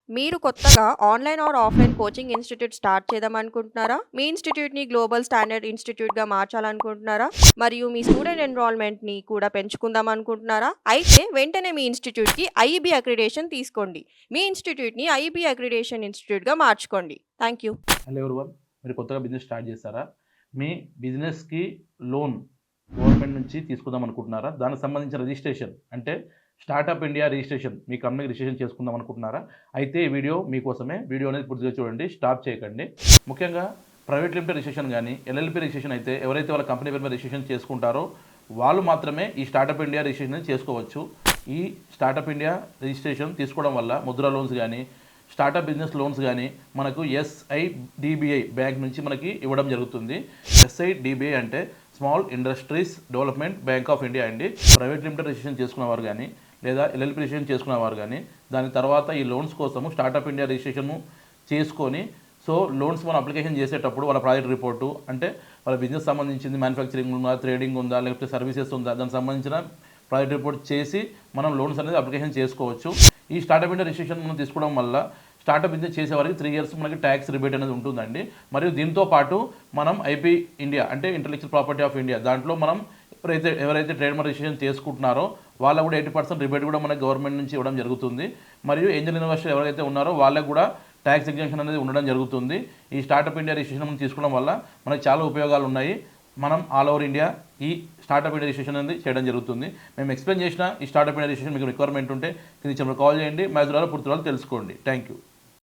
మీరు కొత్తగా online or offline coaching institute start చేద్దామనుకుంటున్నారా? మీ ఇన్‌స్టిట్యూట్‌ని గ్లోబల్ స్టాండర్డ్ ఇన్‌స్టిట్యూట్‌గా మార్చాలనుకుంటున్నారా? మరియు మీ స్టూడెంట్ ఎన్రోల్‌మెంట్‌ని కూడా పెంచుకుందామనుకుంటున్నారా? అయితే వెంటనే మీ ఇన్‌స్టిట్యూట్‌కి ఐఈబీ అక్రిడిటేషన్ తీసుకోండి. మీ ఇన్‌స్టిట్యూట్‌ని ఐఈబీ అక్రిడిటేషన్ ఇన్‌స్టిట్యూట్‌గా మార్చుకోండి. Thank you. హలో ఎవరివన్, మీరు కొత్తగా బిజినెస్ స్టార్ట్ చేస్తారా? మీ బిజినెస్కి లోన్ గవర్నమెంట్ నుంచి తీసుకుందాం అనుకుంటున్నారా? దానికి సంబంధించిన రిజిస్ట్రేషన్ అంటే స్టార్టప్ ఇండియా రిజిస్ట్రేషన్, మీ కంపెనీకి రిజిస్ట్రేషన్ చేసుకుందాం అనుకుంటున్నారా? అయితే ఈ వీడియో మీకోసమే. వీడియో అనేది పూర్తిగా చూడండి, స్టాప్ చేయకండి. ముఖ్యంగా ప్రైవేట్ లిమిటెడ్ రిజిస్ట్రేషన్ కానీ ఎల్ఎల్పి రిజిస్ట్రేషన్ అయితే ఎవరైతే వాళ్ళ కంపెనీ పేరు మీద రిజిస్ట్రేషన్ చేసుకుంటారో వాళ్ళు మాత్రమే ఈ స్టార్టప్ ఇండియా రిజిస్ట్రేషన్ చేసుకోవచ్చు. ఈ స్టార్టప్ ఇండియా రిజిస్ట్రేషన్ తీసుకోవడం వల్ల ముద్రా లోన్స్ కానీ స్టార్టప్ బిజినెస్ లోన్స్ కానీ మనకు ఎస్ఐడిబిఐ బ్యాంక్ నుంచి మనకి ఇవ్వడం జరుగుతుంది. ఎస్ఐడిబిఐ అంటే small industries development bank of India అండి. ప్రైవేట్ లిమిటెడ్ రిజిస్ట్రేషన్ చేసుకున్నవారు కానీ లేదా ఎల్ఎల్పి రిజిస్ట్రేషన్ చేసుకున్నవారు కానీ దాని తర్వాత ఈ లోన్స్ కోసము స్టార్టప్ ఇండియా రిజిస్ట్రేషన్ చేసుకొని లోన్స్ మనం అప్లికేషన్ చేసేటప్పుడు వాళ్ళ ప్రాజెక్ట్ రిపోర్టు అంటే వాళ్ళ బిజినెస్ సంబంధించింది, మ్యానుఫ్యాక్చరింగ్ ఉందా, ట్రేడింగ్ ఉందా, లేకపోతే సర్వీసెస్ ఉందా, దానికి సంబంధించిన ప్రాజెక్ట్ రిపోర్ట్ చేసి మనం లోన్స్ అనేది అప్లికేషన్ చేసుకోవచ్చు. ఈ స్టార్టప్ ఇండియా రిజిస్ట్రేషన్ మనం తీసుకోవడం వల్ల స్టార్టప్ బిజినెస్ చేసే వారికి 3 ఇయర్స్ మనకి ట్యాక్స్ రిబేట్ అనేది ఉంటుందండి. మరియు దీంతో పాటు మనం ఐపీ ఇండియా అంటే ఇంటలెక్చువల్ ప్రాపర్టీ ఆఫ్ ఇండియా దాంట్లో మనం ఎవరైతే ట్రేడ్ మార్క్ రిజిస్ట్రేషన్ చేసుకుంటున్నారో వాళ్ళకు కూడా 80% రిబేట్ కూడా మనకి గవర్నమెంట్ నుంచి ఇవ్వడం జరుగుతుంది. మరియు ఏంజల్ ఇన్వెస్టర్ ఎవరైతే ఉన్నారో వాళ్ళకు కూడా ట్యాక్స్ ఎగ్జంప్షన్ అనేది ఉండడం జరుగుతుంది. ఈ స్టార్టప్ ఇండియా రిజిస్ట్రేషన్ మనం తీసుకోవడం వల్ల మనకు చాలా ఉపయోగాలు ఉన్నాయి. మనం ఆల్ ఓవర్ ఇండియా ఈ స్టార్టప్ ఇండియా రిజిస్ట్రేషన్ అనేది చేయడం జరుగుతుంది. మేము ఎక్స్ప్లెయిన్ చేసిన ఈ స్టార్టప్ ఇండియా రిజిస్ట్రేషన్ మీకు రిక్వైర్మెంట్ ఉంటే కింద కాల్ చేయండి, మా ద్వారా పూర్తి తెలుసుకోండి. Thank you.